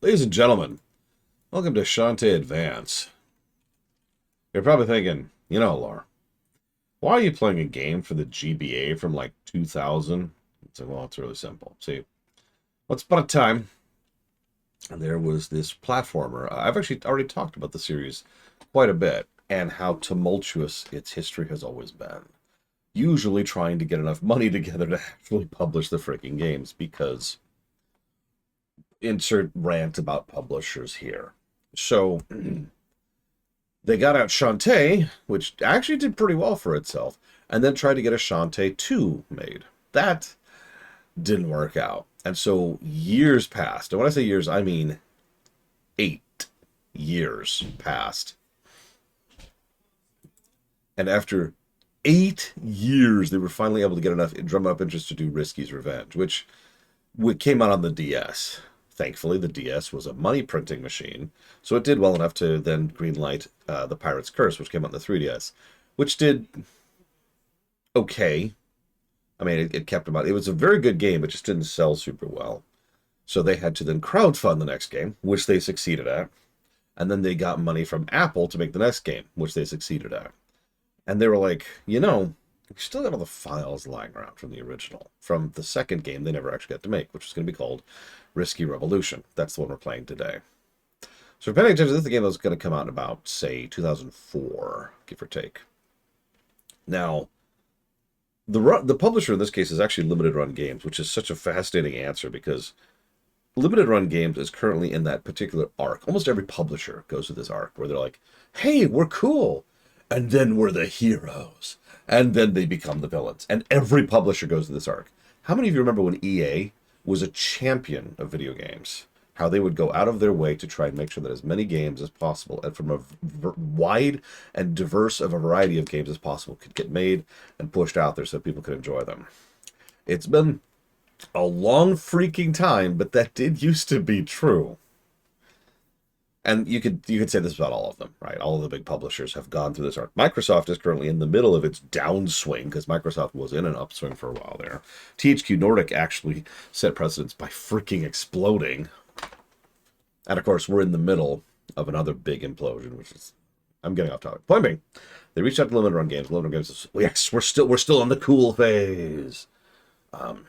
Ladies and gentlemen, welcome to Shantae Advance. You're probably thinking, Laura, why are you playing a game for the GBA from like 2000? It's like, well, it's really simple. See, once upon a time, there was this platformer. I've actually already talked about the series quite a bit and how tumultuous its history has always been. Usually trying to get enough money together to actually publish the freaking games because insert rant about publishers here. So they got out Shantae, which actually did pretty well for itself, and then tried to get a Shantae 2 made. That didn't work out. And so years passed. And when I say years, I mean 8 years passed. And after 8 years, they were finally able to get enough drum up interest to do Risky's Revenge, which came out on the DS. Thankfully, the DS was a money printing machine, so it did well enough to then greenlight The Pirate's Curse, which came out on the 3DS, which did okay. I mean, it kept them out. It was a very good game, it just didn't sell super well. So they had to then crowdfund the next game, which they succeeded at. And then they got money from Apple to make the next game, which they succeeded at. And they were like, we still have all the files lying around from the original. From the second game they never actually got to make, which was going to be called Risky Revolution. That's the one we're playing today. So depending on this, the game was going to come out in about, say, 2004, give or take. Now, the publisher in this case is actually Limited Run Games, which is such a fascinating answer because Limited Run Games is currently in that particular arc. Almost every publisher goes through this arc where they're like, hey, we're cool. And then we're the heroes. And then they become the villains. And every publisher goes to this arc. How many of you remember when EA was a champion of video games? How they would go out of their way to try and make sure that as many games as possible, and from a wide and diverse of a variety of games as possible, could get made and pushed out there so people could enjoy them. It's been a long freaking time, but that did used to be true. And you could say this about all of them, right? All of the big publishers have gone through this arc. Microsoft is currently in the middle of its downswing because Microsoft was in an upswing for a while there. THQ Nordic actually set precedents by freaking exploding. And of course, we're in the middle of another big implosion, which is, I'm getting off topic. Point being, they reached out to Limited Run Games. Limited Run Games says, yes, we're still in the cool phase. And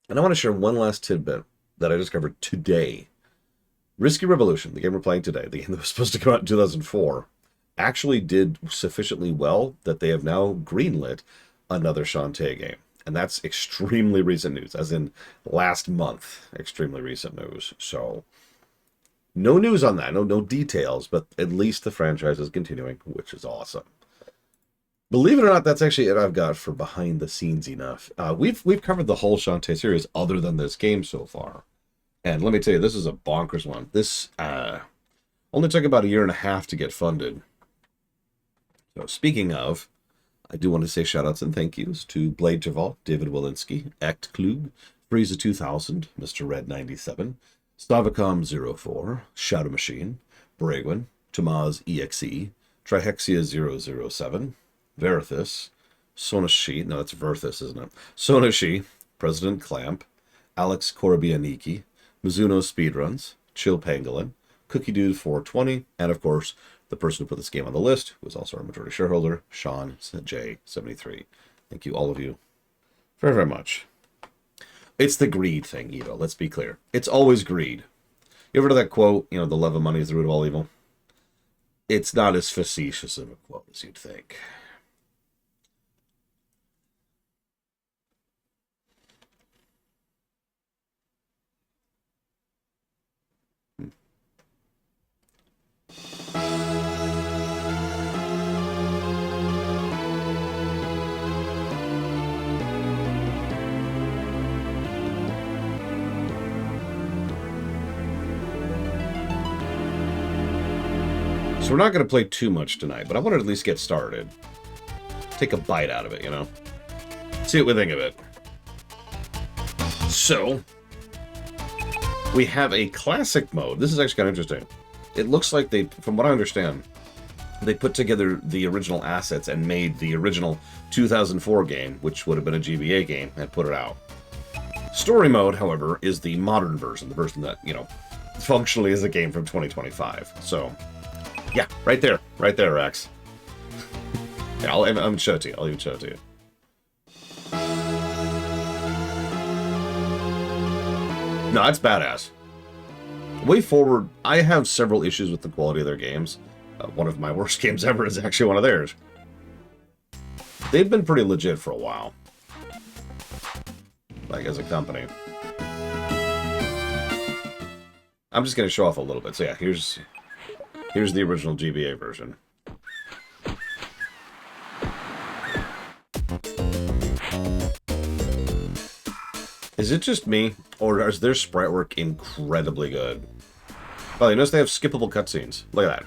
I want to share one last tidbit that I discovered today. Risky Revolution, the game we're playing today, the game that was supposed to come out in 2004, actually did sufficiently well that they have now greenlit another Shantae game. And that's extremely recent news, as in last month, extremely recent news. So, no news on that, no details, but at least the franchise is continuing, which is awesome. Believe it or not, that's actually it I've got for behind the scenes enough. We've covered the whole Shantae series other than this game so far. And let me tell you, this is a bonkers one. This only took about 1.5 years to get funded. So speaking of, I do want to say shoutouts and thank yous to Blade Traval, David Walensky, Act Klug, Frieza 2000, Mr. Red 97, Stavicom 04, Shadow Machine, Bragwin, Tomaz EXE, Trihexia 007, Verithus, Sonashi, no, that's Verthus, isn't it? Sonashi, President Clamp, Alex Korbianiki, Mizuno Speedruns, Chill Pangolin, Cookie Dude 420, and of course, the person who put this game on the list, who is also our majority shareholder, Sean J73. Thank you, all of you, very, very much. It's the greed thing, Edo, let's be clear. It's always greed. You ever heard of that quote, the love of money is the root of all evil? It's not as facetious of a quote as you'd think. So we're not going to play too much tonight, but I want to at least get started. Take a bite out of it, See what we think of it. So, we have a classic mode. This is actually kind of interesting. It looks like they, from what I understand, they put together the original assets and made the original 2004 game, which would have been a GBA game, and put it out. Story mode, however, is the modern version, the version that, you know, functionally is a game from 2025. So, yeah, right there, Rex. Yeah, I'm show it to you. I'll even show it to you. No, it's badass. Way Forward, I have several issues with the quality of their games. One of my worst games ever is actually one of theirs. They've been pretty legit for a while. Like, as a company. I'm just going to show off a little bit. So yeah, here's the original GBA version. Is it just me, or is their sprite work incredibly good? Oh, you notice they have skippable cutscenes. Look at that.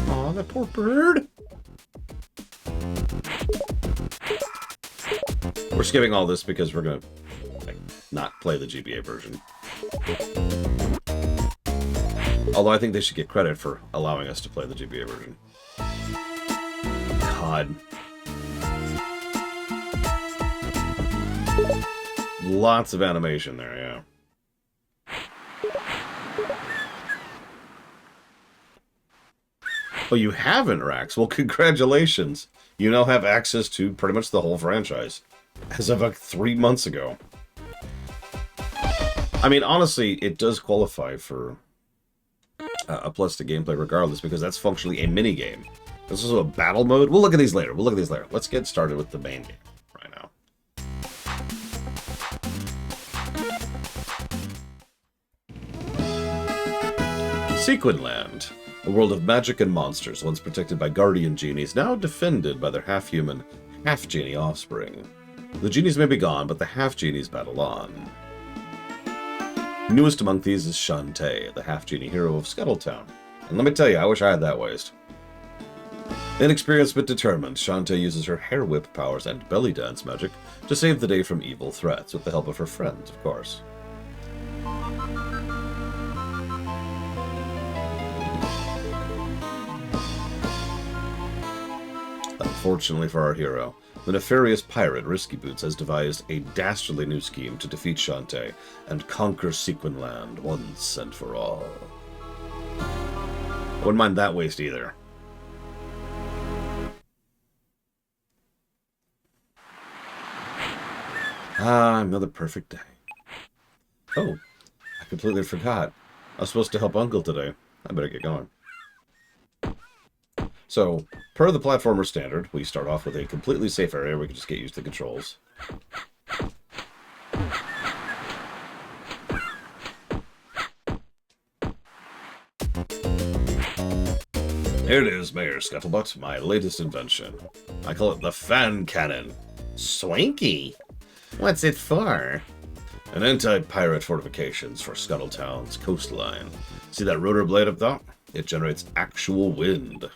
Aw, that poor bird. We're skipping all this because we're gonna not play the GBA version. Although I think they should get credit for allowing us to play the GBA version. God. Lots of animation there, yeah. Oh, you haven't, Rax? Well, congratulations. You now have access to pretty much the whole franchise. As of like 3 months ago. I mean, honestly, it does qualify for a plus to gameplay regardless, because that's functionally a mini-game. This is a battle mode. We'll look at these later. Let's get started with the main game right now. Sequinland. A world of magic and monsters, once protected by guardian genies, now defended by their half-human, half-genie offspring. The genies may be gone, but the half-genies battle on. Newest among these is Shantae, the half-genie hero of Scuttletown. And let me tell you, I wish I had that waist. Inexperienced but determined, Shantae uses her hair whip powers and belly dance magic to save the day from evil threats, with the help of her friends, of course. Unfortunately for our hero, the nefarious pirate Risky Boots has devised a dastardly new scheme to defeat Shantae and conquer Sequinland once and for all. I wouldn't mind that waste either. Ah, another perfect day. Oh, I completely forgot. I was supposed to help Uncle today. I better get going. So, per the platformer standard, we start off with a completely safe area where we can just get used to the controls. Here it is, Mayor Scuttlebutt, my latest invention. I call it the fan cannon. Swanky! What's it for? An anti-pirate fortifications for Scuttletown's coastline. See that rotor blade up there? It generates actual wind.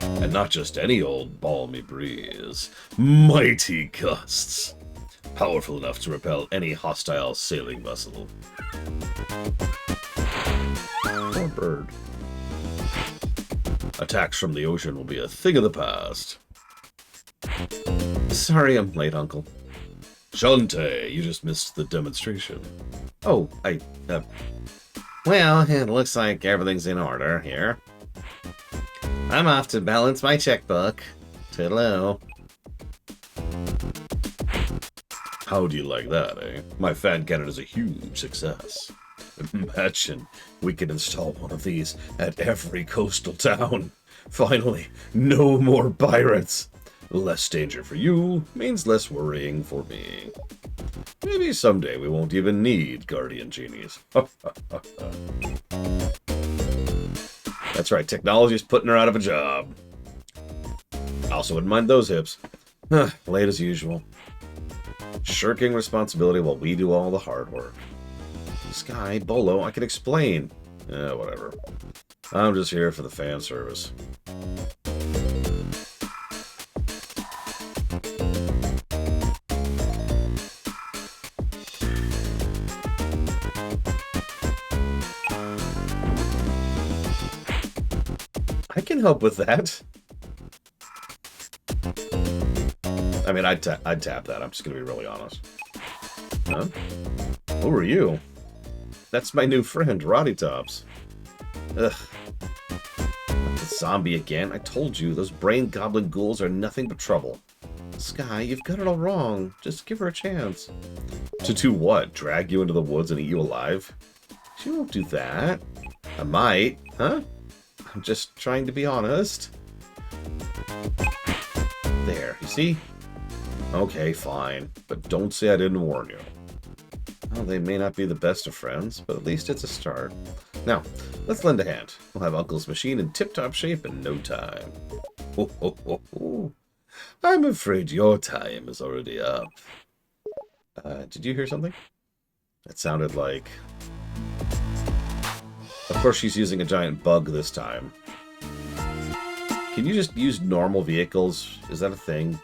And not just any old balmy breeze. Mighty gusts. Powerful enough to repel any hostile sailing vessel. Poor bird. Attacks from the ocean will be a thing of the past. Sorry I'm late, Uncle. Shantae, you just missed the demonstration. Oh, well, it looks like everything's in order here. I'm off to balance my checkbook. Toodaloo. How do you like that, eh? My fan cannon is a huge success. Imagine we could install one of these at every coastal town. Finally, no more pirates. Less danger for you means less worrying for me. Maybe someday we won't even need guardian genies. That's right, technology's putting her out of a job. I also wouldn't mind those hips. Late as usual. Shirking responsibility while we do all the hard work. Sky, Bolo, I can explain. Whatever. I'm just here for the fan service. I can help with that. I mean, I'd tap that. I'm just gonna be really honest. Huh? Who are you? That's my new friend, Roddy Tops. Ugh. The zombie again? I told you, those brain goblin ghouls are nothing but trouble. Sky, you've got it all wrong. Just give her a chance. To do what? Drag you into the woods and eat you alive? She won't do that. I might. Huh? I'm just trying to be honest. There, you see? Okay, fine. But don't say I didn't warn you. Well, they may not be the best of friends, but at least it's a start. Now, let's lend a hand. We'll have Uncle's machine in tip-top shape in no time. Ho, ho, ho, ho. I'm afraid your time is already up. Did you hear something? It sounded like... Of course she's using a giant bug this time. Can you just use normal vehicles? Is that a thing?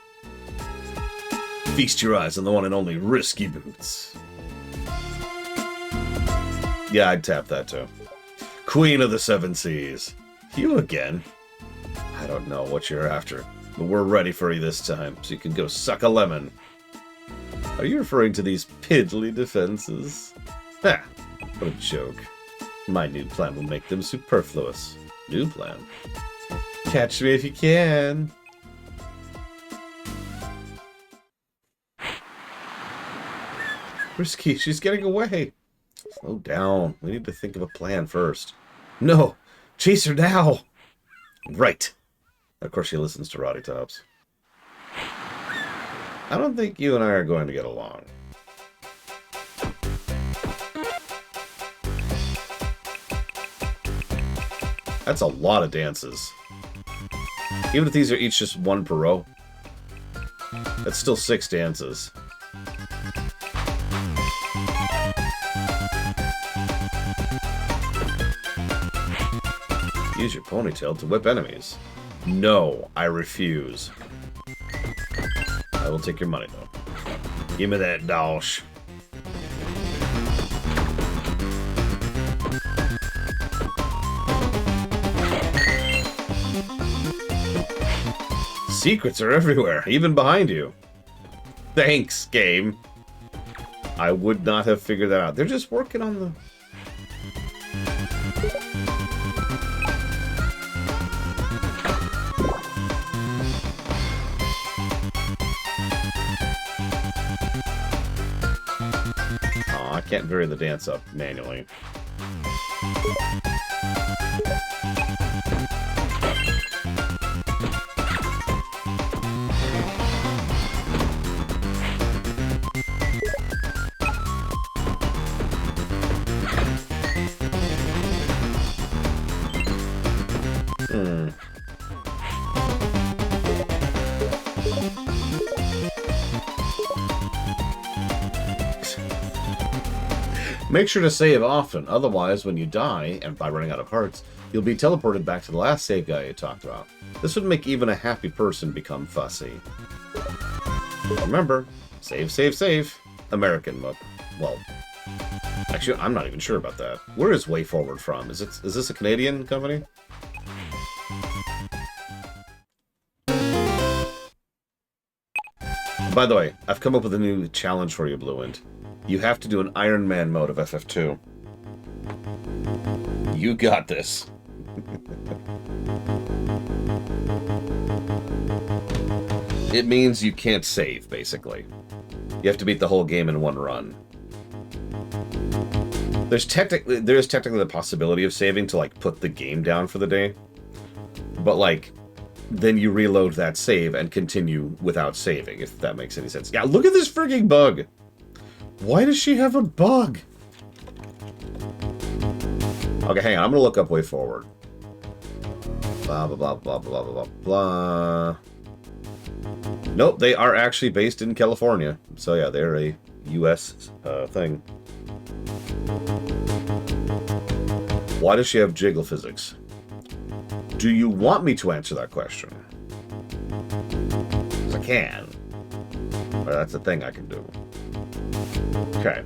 Feast your eyes on the one and only Risky Boots. Yeah, I'd tap that too. Queen of the Seven Seas. You again? I don't know what you're after, but we're ready for you this time, so you can go suck a lemon. Are you referring to these piddly defenses? Ha! What a joke. My new plan will make them superfluous. New plan? Catch me if you can. Risky, she's getting away. Slow down. We need to think of a plan first. No! Chase her now! Right. Of course she listens to Roddy Tops. I don't think you and I are going to get along. That's a lot of dances. Even if these are each just one per row, that's still 6 dances. Use your ponytail to whip enemies. No, I refuse. I will take your money, though. Give me that dosh. Secrets are everywhere, even behind you. Thanks, game. I would not have figured that out. They're just working on the... Oh, I can't vary the dance up manually. Make sure to save often, otherwise when you die, and by running out of hearts, you'll be teleported back to the last save guy you talked about. This would make even a happy person become fussy. Remember, save, save, save. American book. Well, actually, I'm not even sure about that. Where is Way Forward from? Is this a Canadian company? By the way, I've come up with a new challenge for you, Blue Wind. You have to do an Iron Man mode of FF2. You got this. It means you can't save, basically. You have to beat the whole game in one run. There is technically the possibility of saving to, like, put the game down for the day. But, like, then you reload that save and continue without saving, if that makes any sense. Yeah, look at this freaking bug! Why does she have a bug? Okay, hang on. I'm gonna look up Way Forward. Blah, blah, blah, blah, blah, blah, blah. Nope, they are actually based in California. So yeah, they're a U.S. Thing. Why does she have jiggle physics? Do you want me to answer that question? Because I can. But that's a thing I can do. Okay.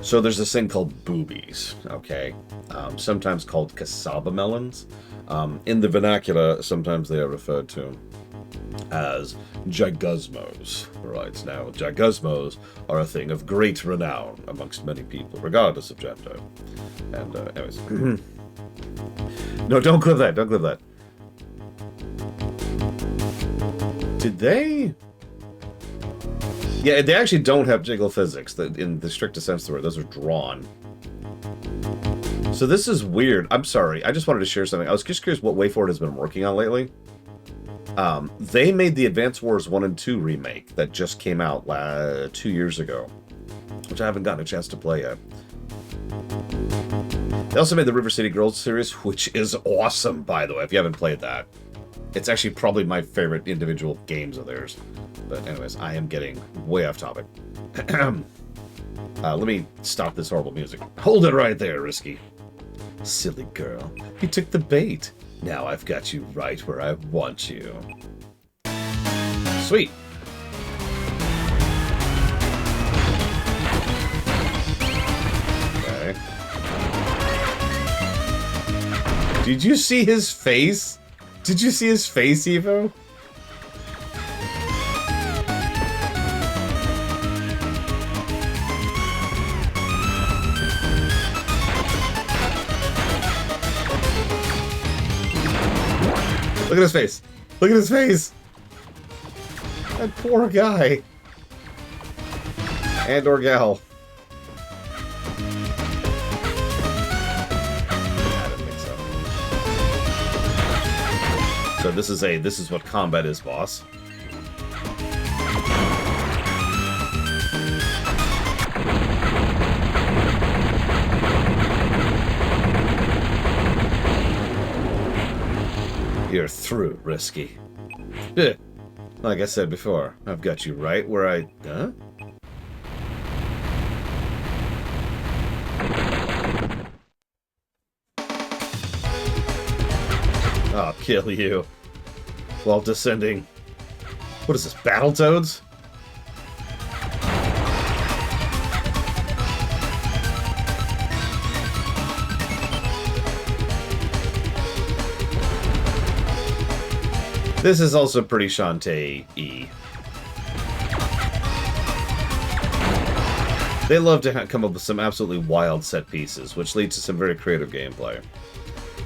So there's this thing called boobies, okay? Sometimes called cassava melons. In the vernacular, sometimes they are referred to as Gigusmos. Right, now, Gigusmos are a thing of great renown amongst many people, regardless of gender. And, anyways. No, don't clip that, don't clip that. Did they? Yeah, they actually don't have jiggle physics. In the strictest sense of the word, those are drawn. So this is weird. I'm sorry. I just wanted to share something. I was just curious what WayForward has been working on lately. They made the Advance Wars 1 and 2 remake that just came out 2 years ago, which I haven't gotten a chance to play yet. They also made the River City Girls series, which is awesome, by the way, if you haven't played that. It's actually probably my favorite individual games of theirs. But anyways, I am getting way off topic. Let me stop this horrible music. Hold it right there, Risky. Silly girl. You took the bait. Now I've got you right where I want you. Sweet. Okay. Did you see his face? Did you see his face, Evo? Look at his face. Look at his face. That poor guy. And or gal. I don't think so. So this is what combat is, boss. You're through, Risky. Like I said before, I've got you right where I... Huh? I'll kill you. While descending... What is this, Battletoads? This is also pretty Shantae-y. They love to come up with some absolutely wild set pieces, which leads to some very creative gameplay.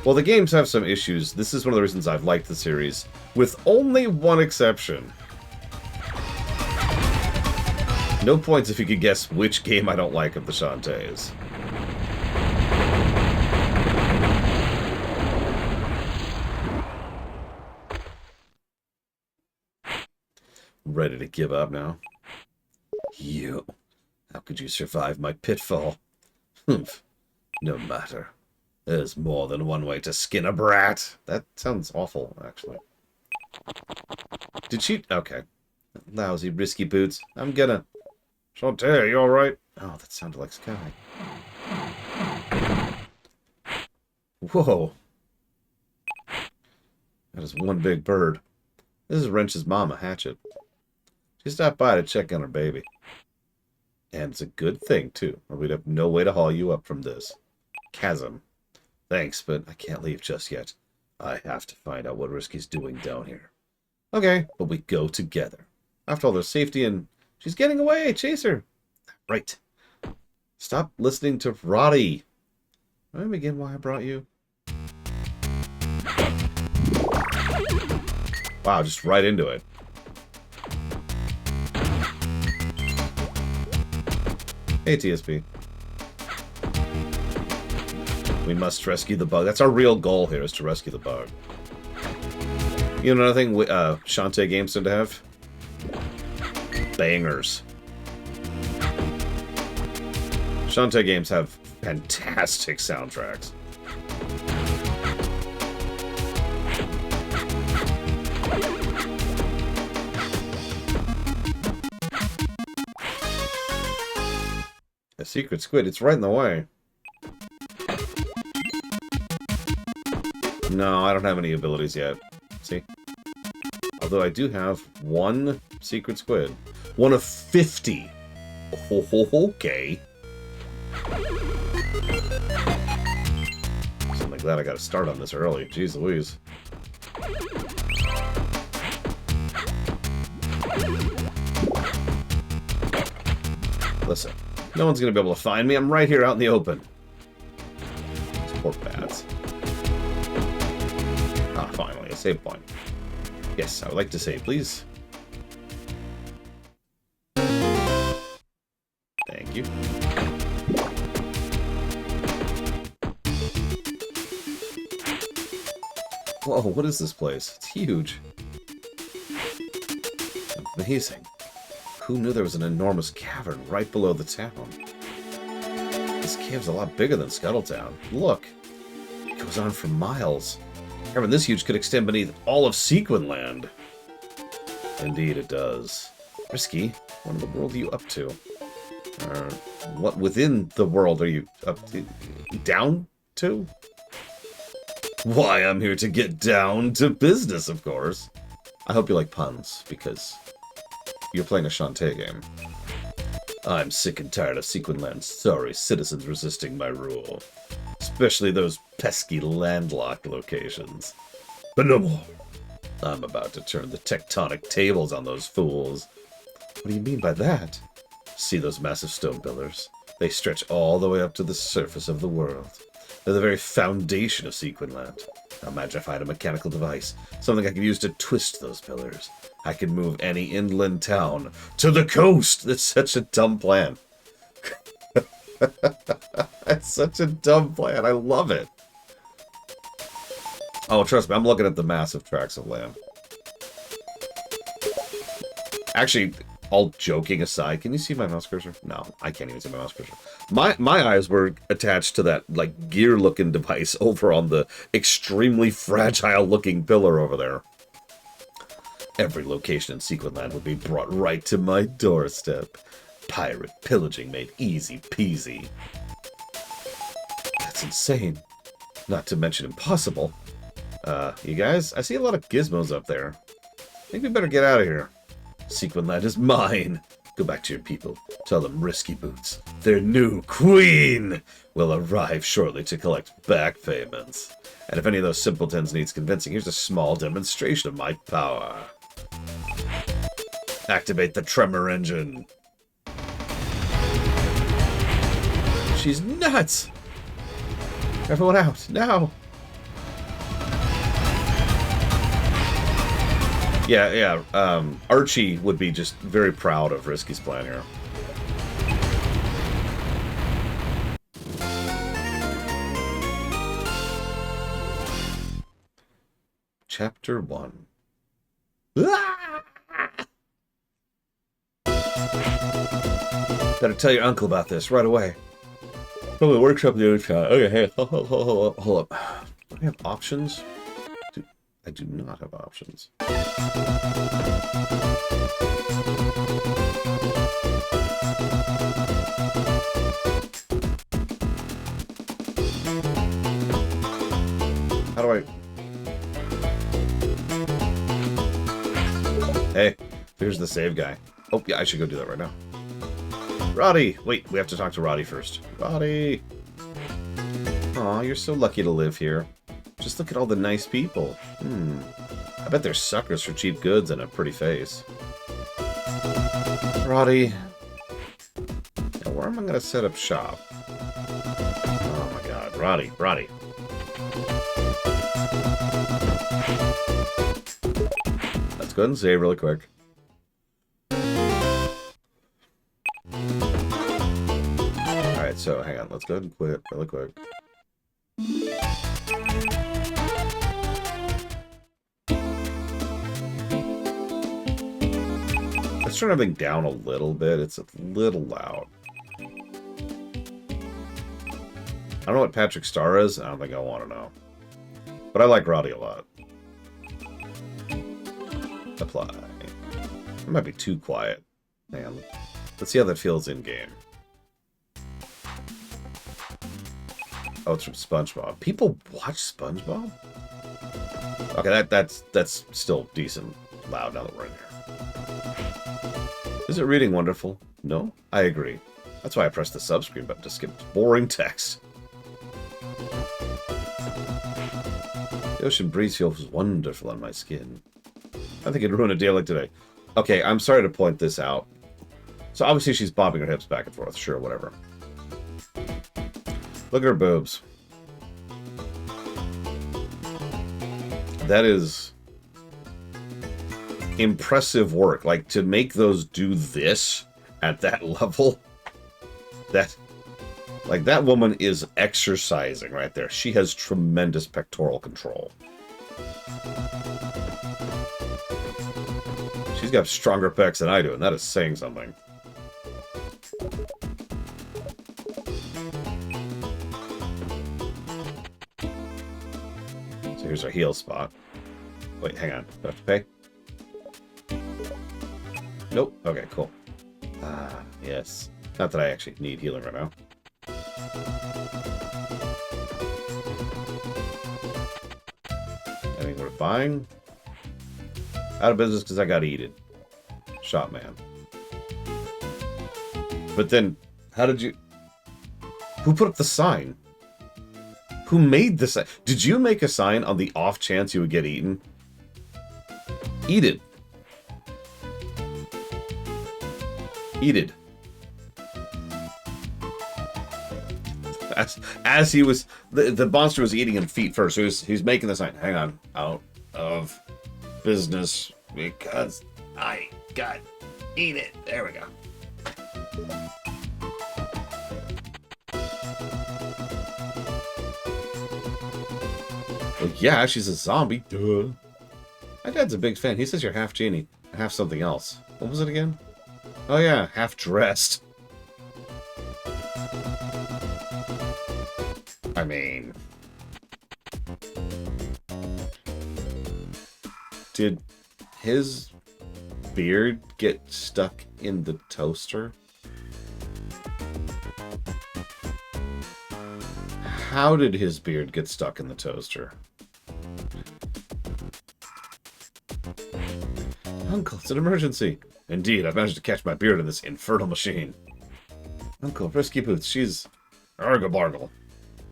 While the games have some issues, this is one of the reasons I've liked the series, with only one exception. No points if you could guess which game I don't like of the Shantaes. Ready to give up now? You. How could you survive my pitfall? Humph. No matter. There's more than one way to skin a brat. That sounds awful, actually. Did she... Okay. Lousy, risky boots. I'm gonna... Shantae, you alright? Oh, that sounded like Sky. Whoa. That is one big bird. This is Wrench's mama, Hatchet. She stopped by to check on her baby. And it's a good thing, too, or we'd have no way to haul you up from this chasm. Thanks, but I can't leave just yet. I have to find out what Risky's doing down here. Okay, but we go together. After all, there's safety and... She's getting away! Chase her! Right. Stop listening to Roddy. Remind me again why I brought you? Wow, just right into it. Hey, TSP. We must rescue the bug. That's our real goal here, is to rescue the bug. You know another thing Shantae games tend to have? Bangers. Shantae games have fantastic soundtracks. A secret squid, it's right in the way. No, I don't have any abilities yet. See? Although I do have one secret squid. One of 50. Oh, okay. So I'm glad I got to start on this early. Jeez Louise. Listen, no one's going to be able to find me. I'm right here out in the open. These poor bats. Ah, finally, a save point. Yes, I would like to save, please. Thank you. Whoa, what is this place? It's huge. Amazing. Who knew there was an enormous cavern right below the town? This cave's a lot bigger than Scuttletown. Look, it goes on for miles. Cavern this huge could extend beneath all of Sequinland. Indeed it does. Risky, what in the world are you up to? What within the world are you up to? Down to? Why, I'm here to get down to business, of course. I hope you like puns, because you're playing a Shantae game. I'm sick and tired of Sequinland's sorry citizens resisting my rule. Especially those pesky landlocked locations. But no more. I'm about to turn the tectonic tables on those fools. What do you mean by that? See those massive stone pillars? They stretch all the way up to the surface of the world. They're the very foundation of Sequinland. Now imagine if I had a mechanical device, something I could use to twist those pillars. I could move any inland town to the coast. That's such a dumb plan. That's such a dumb plan. I love it. Oh, trust me, I'm looking at the massive tracts of land. Actually, all joking aside, can you see my mouse cursor? No, I can't even see my mouse cursor. My eyes were attached to that, like, gear-looking device over on the extremely fragile-looking pillar over there. Every location in Sequinland would be brought right to my doorstep. Pirate pillaging made easy peasy. That's insane. Not to mention impossible. You guys, I see a lot of gizmos up there. I think we better get out of here. Sequinland is mine. Go back to your people. Tell them Risky Boots, their new queen, will arrive shortly to collect back payments. And if any of those simpletons needs convincing, here's a small demonstration of my power. Activate the tremor engine. She's nuts! Everyone out, now! Yeah, Archie would be just very proud of Risky's plan here. Chapter 1. Better tell your uncle about this right away. Oh, the workshop the other time. Okay, hey, hold up. Do I have options? I do not have options. How do I... Hey, here's the save guy. Oh, yeah, I should go do that right now. Roddy! Wait, we have to talk to Roddy first. Roddy! Aw, you're so lucky to live here. Just look at all the nice people. I bet they're suckers for cheap goods and a pretty face. Roddy. Now, where am I going to set up shop? Oh my god, Roddy. Let's go ahead and save really quick. Alright, so hang on. Let's go ahead and quit really quick. Let's turn everything down a little bit. It's a little loud. I don't know what Patrick Star is. I don't think I want to know. But I like Roddy a lot. Apply. It might be too quiet. Hang on. Let's see how that feels in-game. Oh, it's from SpongeBob. People watch SpongeBob? Okay, that's still decent loud now that we're in here. Is it reading wonderful? No? I agree. That's why I pressed the subscreen button to skip boring text. The ocean breeze feels wonderful on my skin. I think it'd ruin a day like today. Okay, I'm sorry to point this out. So obviously she's bobbing her hips back and forth. Sure, whatever. Look at her boobs. That is impressive work. Like, to make those do this at that level, that woman is exercising right there. She has tremendous pectoral control. She's got stronger pecs than I do, and that is saying something. So here's our heel spot. Wait, hang on. Do I have to pay? Nope. Okay, cool. Ah, yes. Not that I actually need healing right now. Anything worth buying? Out of business because I got eaten. Shot man. But then, how did you... Who put up the sign? Who made the sign? Did you make a sign on the off chance you would get eaten? Eat it. Eat it. As he was... The monster was eating him feet first. So he's making the sign. Hang on. Out of business because I got eat it. There we go. Well, yeah, she's a zombie. Duh. My dad's a big fan. He says you're half genie, half something else. What was it again? Oh yeah, half dressed. I mean... Did his beard get stuck in the toaster? How did his beard get stuck in the toaster? Uncle, it's an emergency. Indeed, I've managed to catch my beard in this infernal machine. Uncle, Risky Boots, she's... Argle-bargle.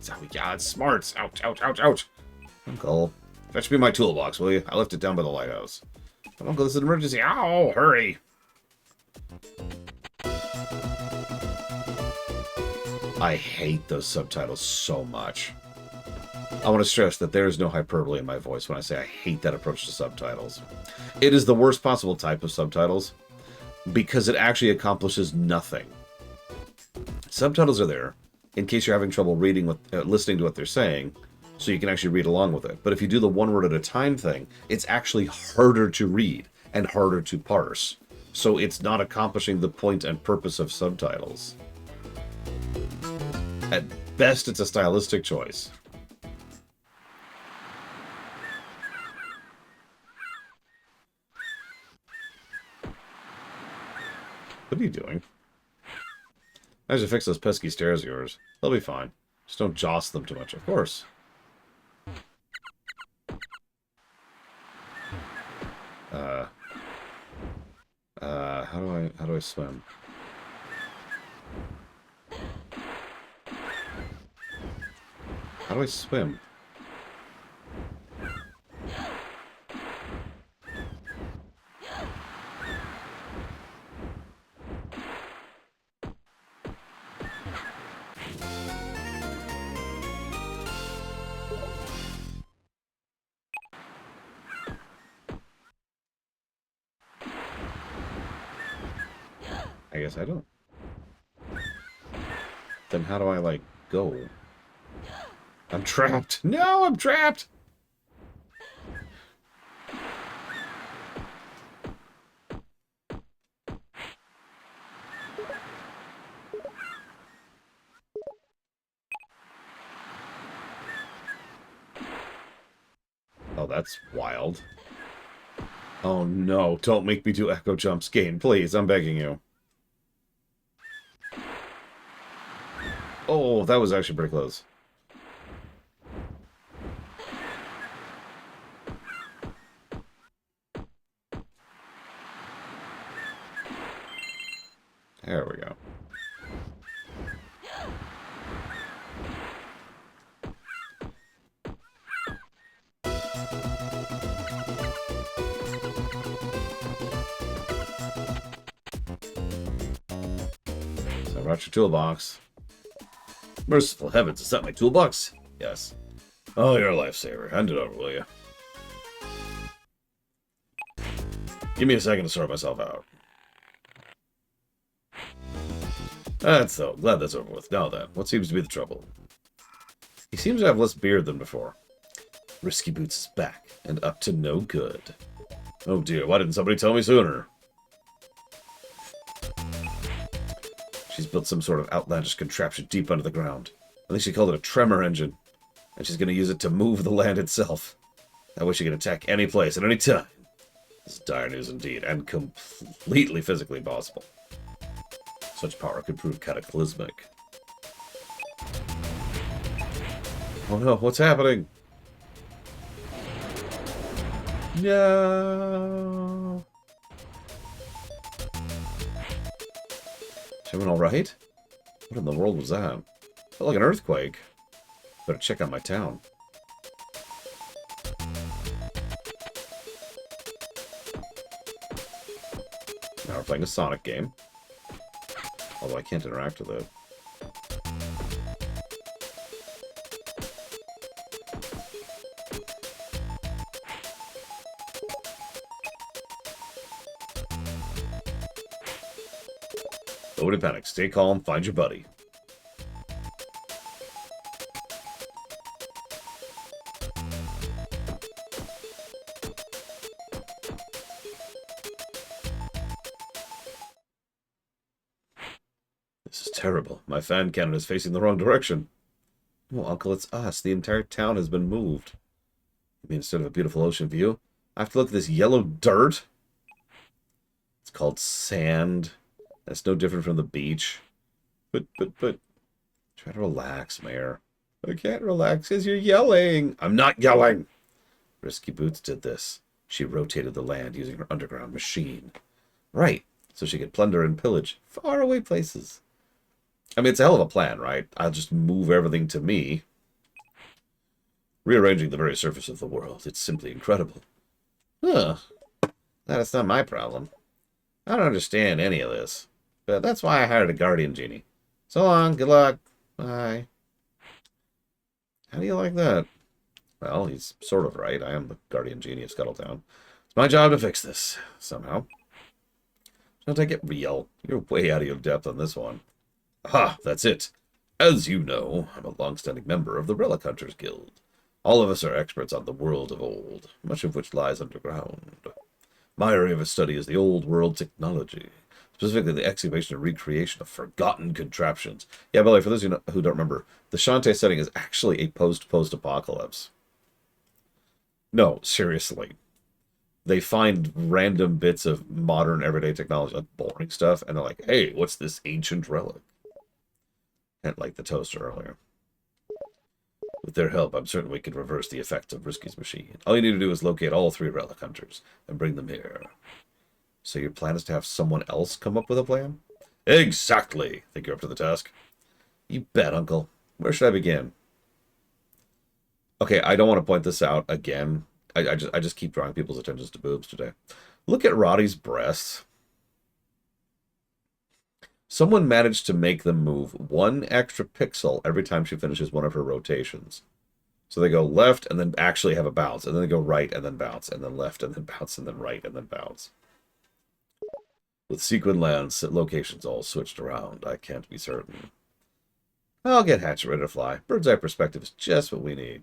Zowie, yeah, it's smarts. Ouch, ouch, ouch, ouch. Uncle, fetch me my toolbox, will you? I left it down by the lighthouse. But Uncle, this is an emergency. Ow, hurry. I hate those subtitles so much. I want to stress that there is no hyperbole in my voice when I say I hate that approach to subtitles. It is the worst possible type of subtitles because it actually accomplishes nothing. Subtitles are there in case you're having trouble reading listening to what they're saying, so you can actually read along with it. But if you do the one word at a time thing, it's actually harder to read and harder to parse. So it's not accomplishing the point and purpose of subtitles. At best, it's a stylistic choice. What are you doing? I should fix those pesky stairs of yours. They'll be fine. Just don't jostle them too much, of course. How do I swim? How do I swim? I guess I don't. Then how do I, like, go? I'm trapped. No, I'm trapped! Oh, that's wild. Oh no, don't make me do echo jumps, game, please, I'm begging you. Oh, that was actually pretty close. There we go. I brought your toolbox. Merciful heavens, is that my toolbox? Yes. Oh, you're a lifesaver. Hand it over, will you? Give me a second to sort myself out. That's so. Glad that's over with. Now then, what seems to be the trouble? He seems to have less beard than before. Risky Boots is back, and up to no good. Oh dear, why didn't somebody tell me sooner? She's built some sort of outlandish contraption deep under the ground. I think she called it a tremor engine. And she's going to use it to move the land itself. That way she can attack any place at any time. This is dire news indeed, and completely physically impossible. Such power could prove cataclysmic. Oh no, what's happening? No. Is everyone alright? What in the world was that? Felt like an earthquake. Better check out my town. Now we're playing a Sonic game. Although I can't interact with it. Nobody panic. Stay calm. Find your buddy. This is terrible. My fan cannon is facing the wrong direction. Oh, Uncle, it's us. The entire town has been moved. I mean, instead of a beautiful ocean view, I have to look at this yellow dirt. It's called sand. That's no different from the beach. But, try to relax, Mayor. I can't relax because you're yelling. I'm not yelling. Risky Boots did this. She rotated the land using her underground machine. Right, so she could plunder and pillage faraway places. I mean, it's a hell of a plan, right? I'll just move everything to me. Rearranging the very surface of the world. It's simply incredible. Huh. That's not my problem. I don't understand any of this. But that's why I hired a guardian genie. So long, good luck. Bye. How do you like that? Well, he's sort of right. I am the guardian genie of Scuttletown. It's my job to fix this, somehow. Don't I get real? You're way out of your depth on this one. Aha, that's it. As you know, I'm a long-standing member of the Relic Hunters Guild. All of us are experts on the world of old, much of which lies underground. My area of study is the old world technology, specifically the excavation and recreation of forgotten contraptions. Yeah, by the way, for those who don't remember, the Shantae setting is actually a post-apocalypse. No, seriously. They find random bits of modern everyday technology, like boring stuff, and they're like, hey, what's this ancient relic? And like the toaster earlier. With their help, I'm certain we can reverse the effects of Risky's machine. All you need to do is locate all 3 relic hunters and bring them here. So your plan is to have someone else come up with a plan? Exactly! Think you're up to the task? You bet, Uncle. Where should I begin? Okay, I don't want to point this out again. I just keep drawing people's attentions to boobs today. Look at Roddy's breasts. Someone managed to make them move 1 extra pixel every time she finishes one of her rotations. So they go left and then actually have a bounce, and then they go right and then bounce, and then left and then bounce, and then right and then bounce. With sequin lands locations all switched around, I can't be certain. I'll get Hatchet ready to fly. Bird's eye perspective is just what we need.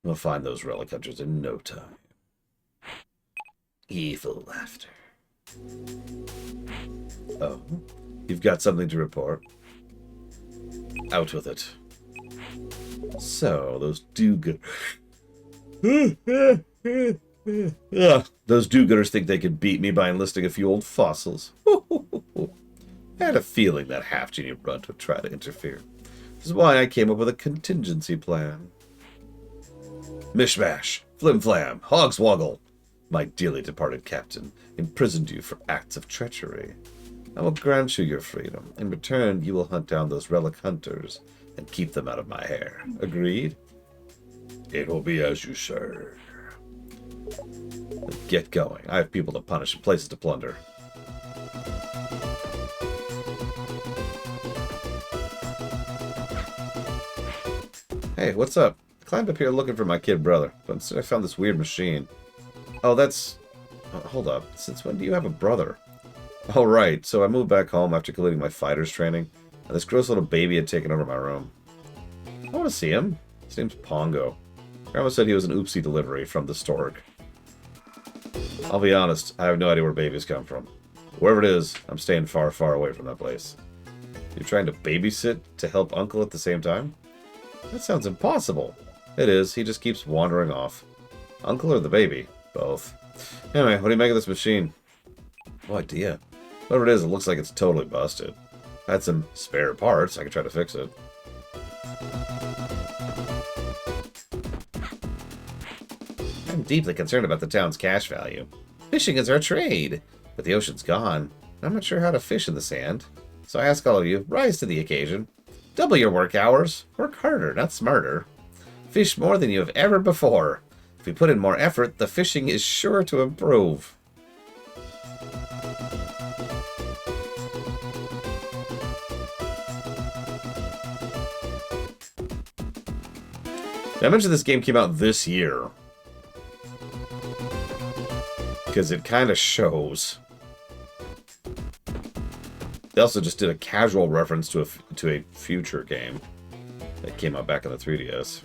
We'll find those relic hunters in no time. Evil laughter. Oh, you've got something to report? Out with it. So, those do-gooders... those do-gooders think they could beat me by enlisting a few old fossils. I had a feeling that half-genie runt would try to interfere. This is why I came up with a contingency plan. Mishmash, flim-flam, hogswoggle. My dearly departed captain imprisoned you for acts of treachery. I will grant you your freedom. In return, you will hunt down those relic hunters and keep them out of my hair. Agreed? It will be as you say. Get going. I have people to punish and places to plunder. Hey, what's up? I climbed up here looking for my kid brother, but instead I found this weird machine. Oh, that's... hold up. Since when do you have a brother? Oh, right. So I moved back home after completing my fighter's training, and this gross little baby had taken over my room. I want to see him. His name's Pongo. Grandma said he was an oopsie delivery from the stork. I'll be honest, I have no idea where babies come from. Wherever it is, I'm staying far, far away from that place. You're trying to babysit to help Uncle at the same time? That sounds impossible. It is. He just keeps wandering off. Uncle or the baby? Both. Anyway, what do you make of this machine? No idea. Whatever it is, it looks like it's totally busted. I had some spare parts. I could try to fix it. I'm deeply concerned about the town's cash value. Fishing is our trade, but the ocean's gone. I'm not sure how to fish in the sand. So I ask all of you, rise to the occasion. Double your work hours. Work harder, not smarter. Fish more than you have ever before. If we put in more effort, the fishing is sure to improve. Now, I mentioned this game came out this year. Because it kind of shows. They also just did a casual reference to a future game that came out back on the 3DS.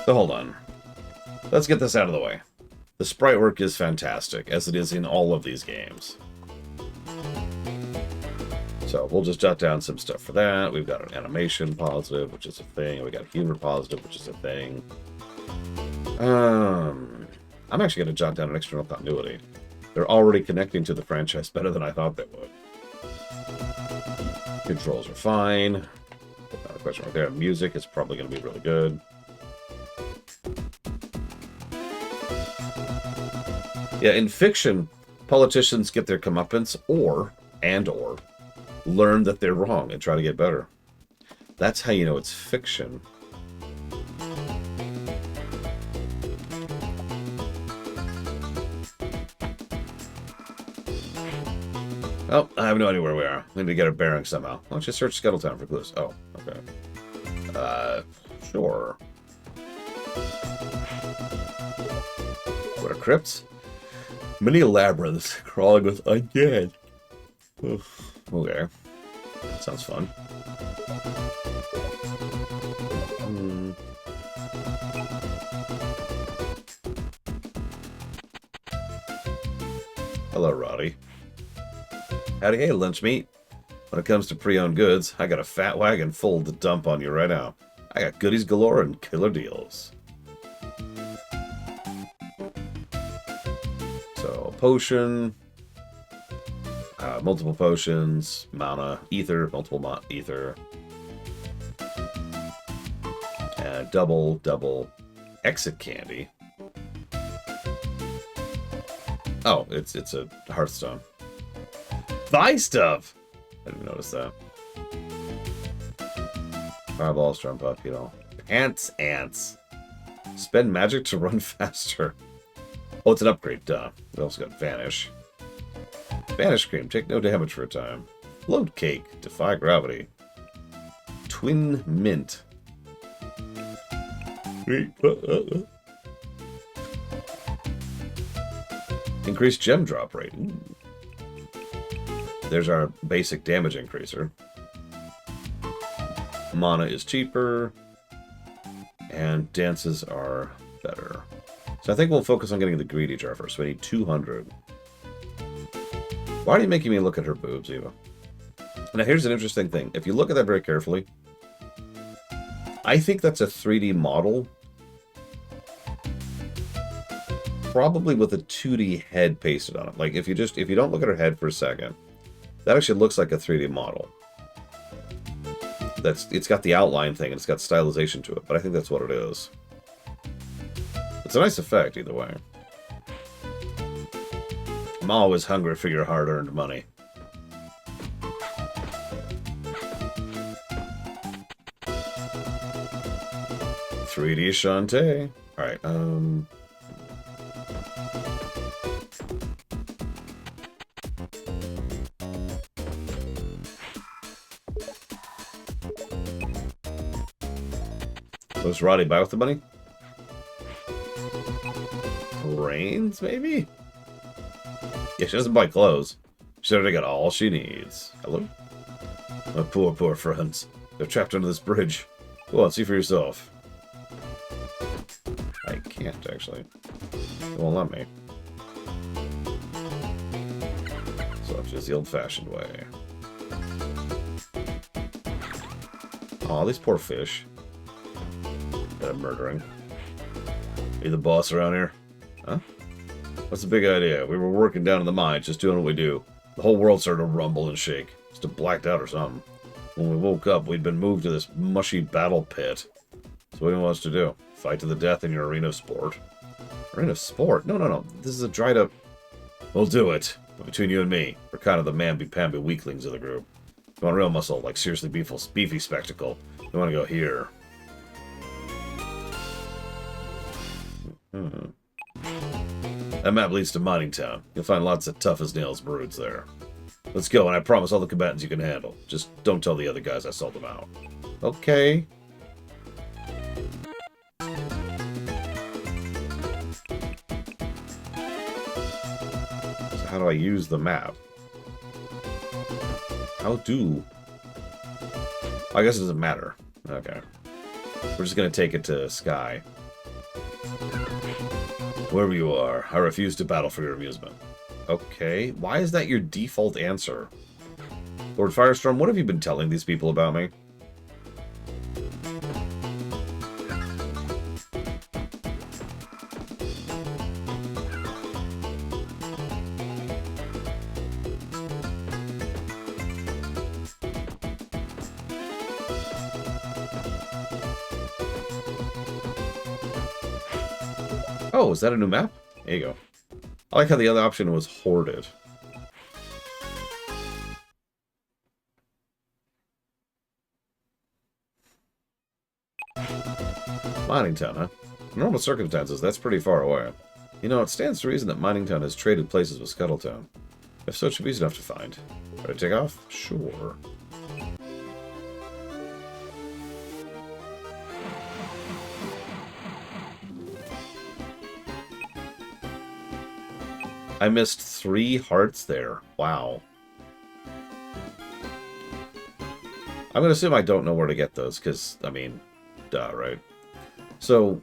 So hold on. Let's get this out of the way. The sprite work is fantastic, as it is in all of these games. So we'll just jot down some stuff for that. We've got an animation positive, which is a thing. We got a humor positive, which is a thing. I'm actually going to jot down an external continuity. They're already connecting to the franchise better than I thought they would. Controls are fine. Not a question right there. Music is probably going to be really good. Yeah, in fiction, politicians get their comeuppance or learn that they're wrong and try to get better. That's how you know it's fiction. Oh, I have no idea where we are. We need to get our bearings somehow. Why don't you search Scuttletown for clues? Oh, okay. Sure. What are crypts? Many labyrinths crawling with undead. Okay. Sounds fun. Hello, Roddy. Howdy, hey, lunch meat. When it comes to pre-owned goods, I got a fat wagon full to dump on you right now. I got goodies galore and killer deals. So, potion, multiple potions, mana, ether, multiple ether, double exit candy. Oh, it's a Hearthstone. Thigh stuff! I didn't notice that. Fireball, Strump Up, you know. Pants ants. Spend magic to run faster. Oh, it's an upgrade, duh. We also got Vanish. Vanish Cream, take no damage for a time. Float Cake, defy gravity. Twin Mint. Increased gem drop rate. Ooh. There's our basic damage increaser. Mana is cheaper. And dances are better. So I think we'll focus on getting the greedy jar first. So we need 200. Why are you making me look at her boobs, Eva? Now here's an interesting thing. If you look at that very carefully, I think that's a 3D model. Probably with a 2D head pasted on it. Like if you don't look at her head for a second, that actually looks like a 3D model. It's got the outline thing and it's got stylization to it, but I think that's what it is. It's a nice effect, either way. I'm always hungry for your hard-earned money. "3D Shantae." Alright, was Roddy buy with the money? Brains, maybe? Yeah, she doesn't buy clothes. She's already got all she needs. Hello? My poor, poor friends. They're trapped under this bridge. Go on, see for yourself. I can't, actually. It won't let me. So it's just the old-fashioned way. Aw, these poor fish that I'm murdering. You the boss around here? Huh? What's the big idea? We were working down in the mines, just doing what we do. The whole world started to rumble and shake. Just blacked out or something. When we woke up, we'd been moved to this mushy battle pit. So what do you want us to do? Fight to the death in your arena of sport? Arena of sport? No, no, no. This is a dried up... We'll do it. But between you and me, we're kind of the mamby-pamby weaklings of the group. You want real muscle, like seriously beefy spectacle. You want to go here. That map leads to Mining Town. You'll find lots of tough-as-nails broods there. Let's go, and I promise all the combatants you can handle. Just don't tell the other guys I sold them out. Okay. So how do I use the map? How do... I guess it doesn't matter. Okay. We're just gonna take it to Sky. Wherever you are, I refuse to battle for your amusement. Okay, why is that your default answer? Lord Firestorm, what have you been telling these people about me? Oh, is that a new map? There you go. I like how the other option was hoarded. Mining Town, huh? In normal circumstances, that's pretty far away. You know, it stands to reason that Mining Town has traded places with Scuttletown. If so, it should be easy enough to find. Ready to take off? Sure. I missed 3 hearts there. Wow. I'm gonna assume I don't know where to get those, because, I mean, duh, right? So,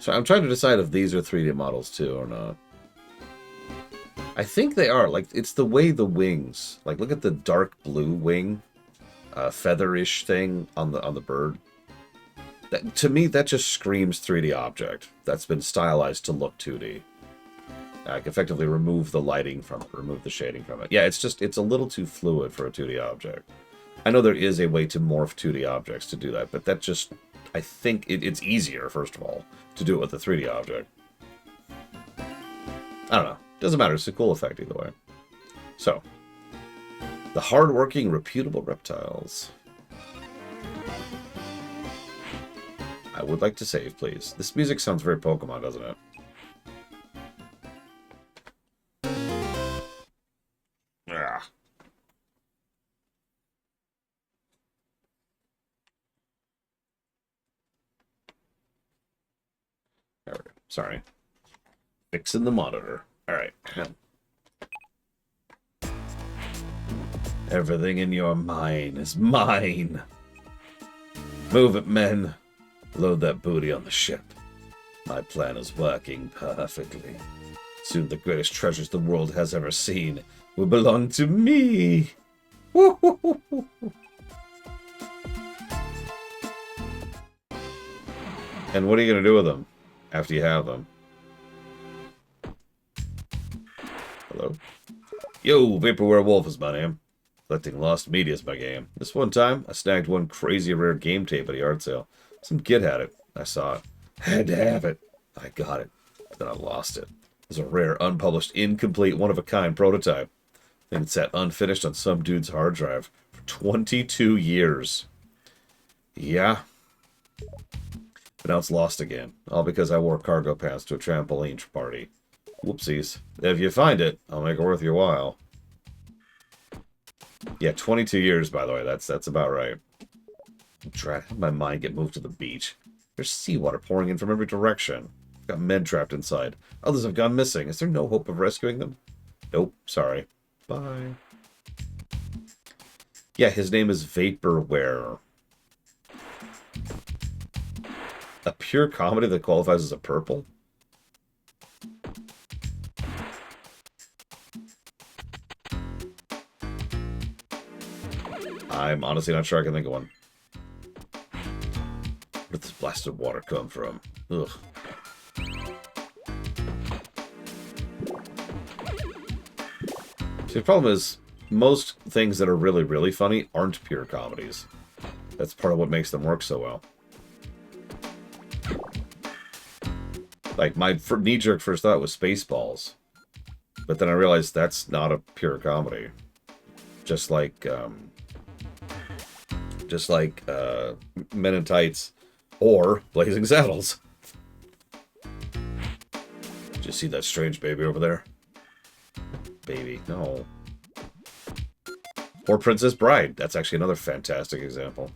So I'm trying to decide if these are 3D models too or not. I think they are. Like, it's the way the wings. Like, look at the dark blue wing, featherish thing on the bird. That, to me, that just screams 3D object. That's been stylized to look 2D. I can effectively remove the lighting from it, remove the shading from it. Yeah, it's a little too fluid for a 2D object. I know there is a way to morph 2D objects to do that, but that just, I think it's easier, first of all, to do it with a 3D object. I don't know. Doesn't matter. It's a cool effect either way. So, the hard-working, reputable reptiles. I would like to save, please. This music sounds very Pokemon, doesn't it? Ah. There we go. Sorry. Fixing the monitor. Alright. Everything in your mine is mine. Move it, men. Load that booty on the ship. My plan is working perfectly. Soon the greatest treasures the world has ever seen will belong to me. And what are you going to do with them after you have them? Hello? Yo, Vaporware Wolf is my name. Collecting lost media is my game. This one time, I snagged one crazy rare game tape at a yard sale. Some kid had it. I saw it. Had to have it. I got it. Then I lost it. It was a rare, unpublished, incomplete, one-of-a-kind prototype. And it sat unfinished on some dude's hard drive for 22 years. Yeah. But now it's lost again. All because I wore cargo pants to a trampoline party. Whoopsies. If you find it, I'll make it worth your while. Yeah, 22 years, by the way. That's about right. My mind get moved to the beach. There's seawater pouring in from every direction. Got men trapped inside. Others have gone missing. Is there no hope of rescuing them? Nope. Sorry. Bye. Yeah, his name is Vaporware. A pure comedy that qualifies as a purple? I'm honestly not sure I can think of one. Where did this blasted water come from? Ugh. See, the problem is, most things that are really, really funny aren't pure comedies. That's part of what makes them work so well. Like, my knee-jerk first thought was Spaceballs. But then I realized that's not a pure comedy. Just like Men in Tights or Blazing Saddles. Did you see that strange baby over there? Baby, no. Or Princess Bride. That's actually another fantastic example.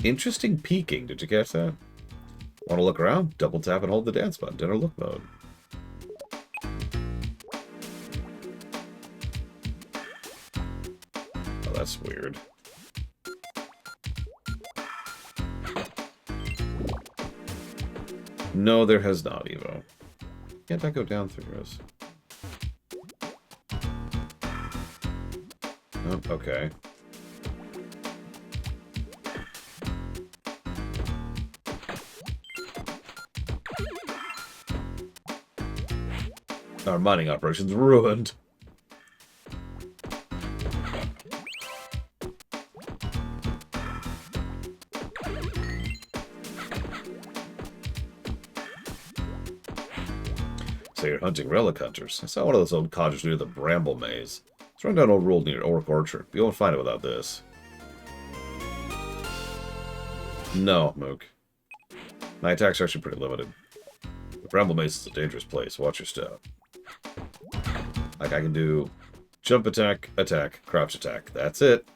Interesting peeking. Did you catch that? Want to look around? Double tap and hold the dance button. Enter look mode. Oh, that's weird. No, there has not, Evo. Can't I go down through this? Oh, okay. Our mining operation's ruined. So you're hunting relic hunters. I saw one of those old cottages near the Bramble Maze. It's run down old road near Orc Orchard. You won't find it without this. No, Mook. My attacks are actually pretty limited. The Bramble Maze is a dangerous place. Watch your step. Like, I can do jump attack, attack, crouch attack. That's it.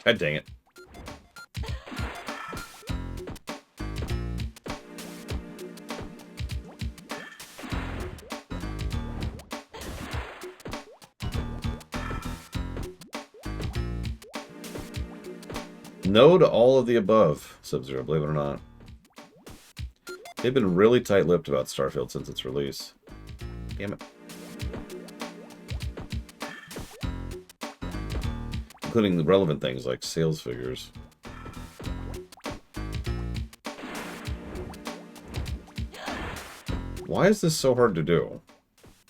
God dang it. No to all of the above, Sub-Zero, believe it or not. They've been really tight-lipped about Starfield since its release. Damn it. Including the relevant things like sales figures. Why is this so hard to do?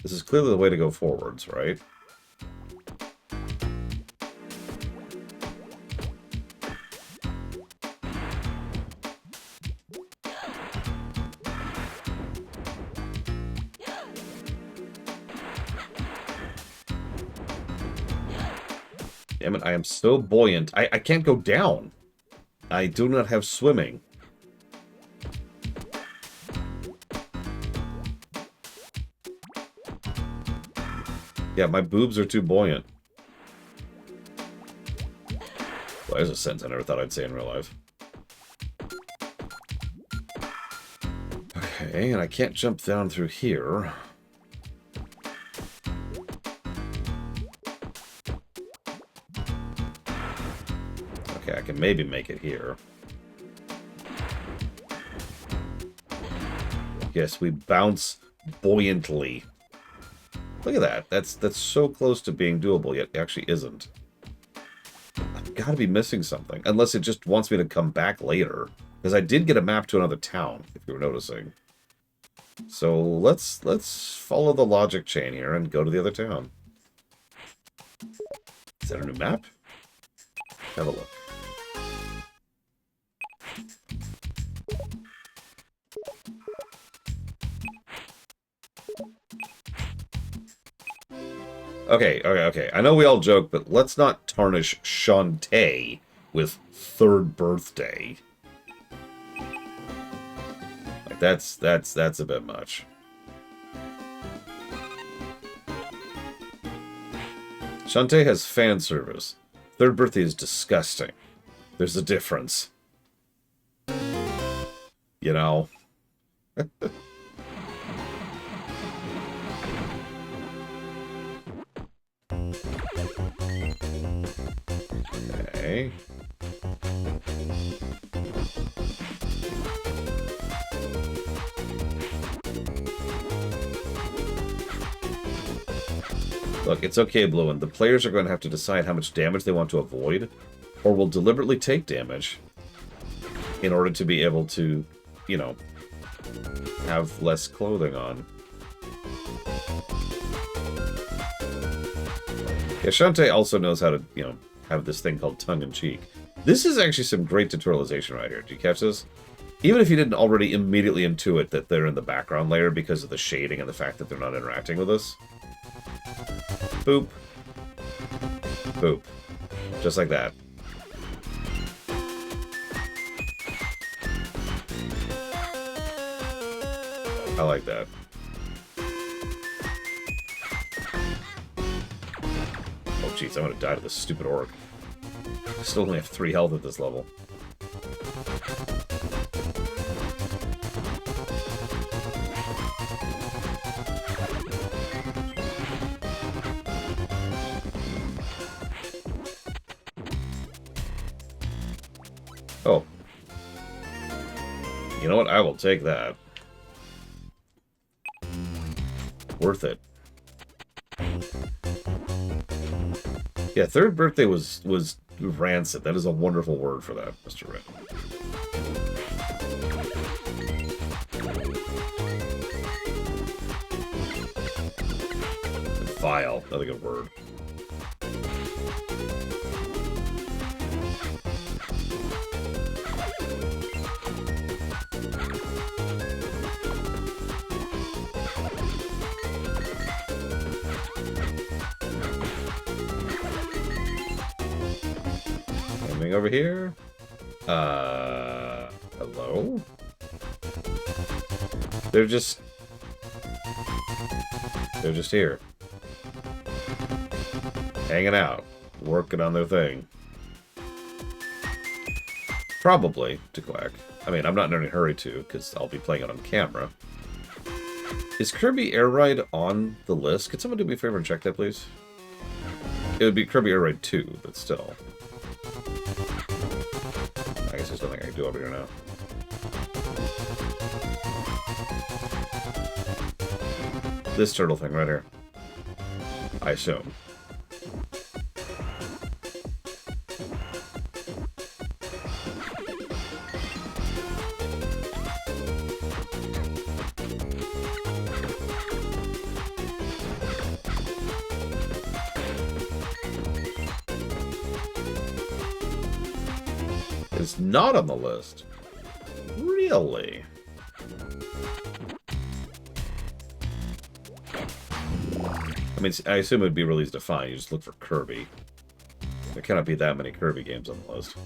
This is clearly the way to go forwards, right? Damn it, I am so buoyant. I can't go down. I do not have swimming. Yeah, my boobs are too buoyant. Well, there's a sentence I never thought I'd say in real life. Okay, and I can't jump down through here. Okay, I can maybe make it here. Yes, we bounce buoyantly. Look at that. That's so close to being doable, yet it actually isn't. I've got to be missing something. Unless it just wants me to come back later. Because I did get a map to another town, if you were noticing. So let's follow the logic chain here and go to the other town. Is that a new map? Have a look. Okay. I know we all joke, but let's not tarnish Shantae with third birthday. Like that's a bit much. Shantae has fan service. Third birthday is disgusting. There's a difference. You know? Okay. Look, it's okay, Blue One. The players are going to have to decide how much damage they want to avoid, or will deliberately take damage in order to be able to, you know, have less clothing on. Yeah, Shantae also knows how to, you know, have this thing called tongue-in-cheek. This is actually some great tutorialization right here. Do you catch this? Even if you didn't already immediately intuit that they're in the background layer because of the shading and the fact that they're not interacting with us. Boop. Boop. Just like that. I like that. Oh, jeez, I'm gonna die to this stupid orc. I still only have 3 health at this level. Oh. You know what? I will take that. Worth it. Yeah, third birthday was rancid. That is a wonderful word for that, Mr. Red. Vile. Another good word. Over here. Hello? They're just here. Hanging out. Working on their thing. Probably to quack. I mean, I'm not in any hurry to, because I'll be playing it on camera. Is Kirby Air Ride on the list? Could someone do me a favor and check that, please? It would be Kirby Air Ride 2, but still. I guess there's nothing I can do over here now. This turtle thing right here. I assume. It's not on the list. Really? I mean, I assume it would be released to fine. You just look for Kirby. There cannot be that many Kirby games on the list.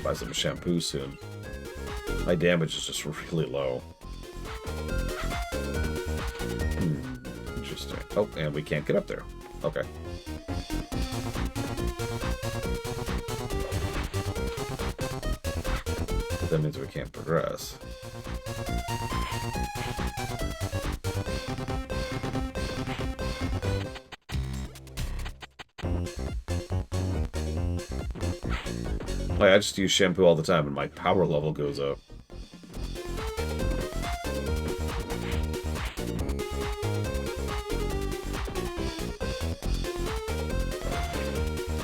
Buy some shampoo soon. My damage is just really low. Interesting. Oh, and we can't get up there. Okay. But that means we can't progress. Like, I just use shampoo all the time and my power level goes up.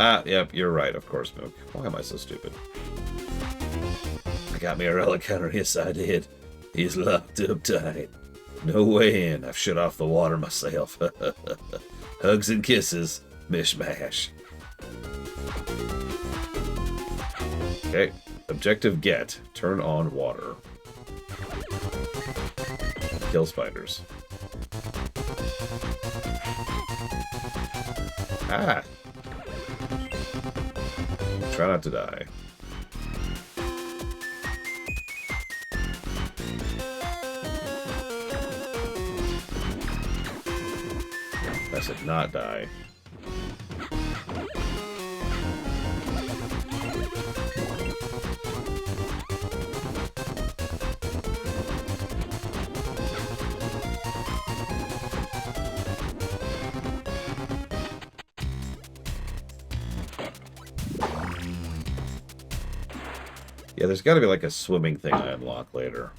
Ah, yep, you're right, of course, Mook. Why am I so stupid? I got me a relic counter, yes I did. He's locked up tight. No way in. I've shut off the water myself. Hugs and kisses. Mishmash. Okay. Objective get. Turn on water. Kill spiders. Ah! Try not to die. I said not die. Yeah, there's got to be like a swimming thing I unlock later.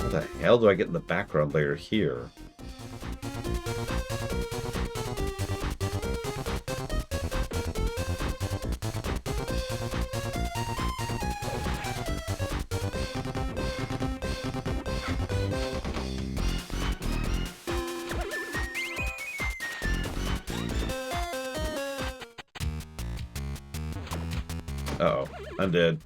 How the hell do I get in the background layer here? Uh-oh, I'm dead.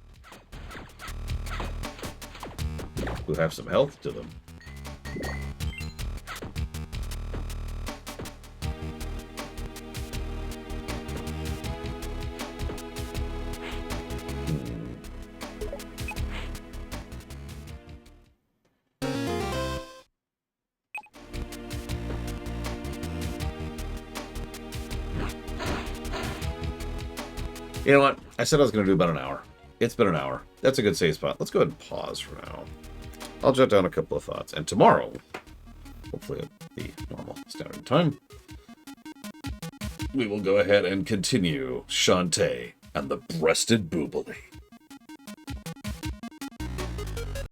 Who have some health to them. You know what? I said I was going to do about an hour. It's been an hour. That's a good save spot. Let's go ahead and pause for now. I'll jot down a couple of thoughts. And tomorrow, hopefully at the normal standard time, we will go ahead and continue Shantae and the Breasted Boobily.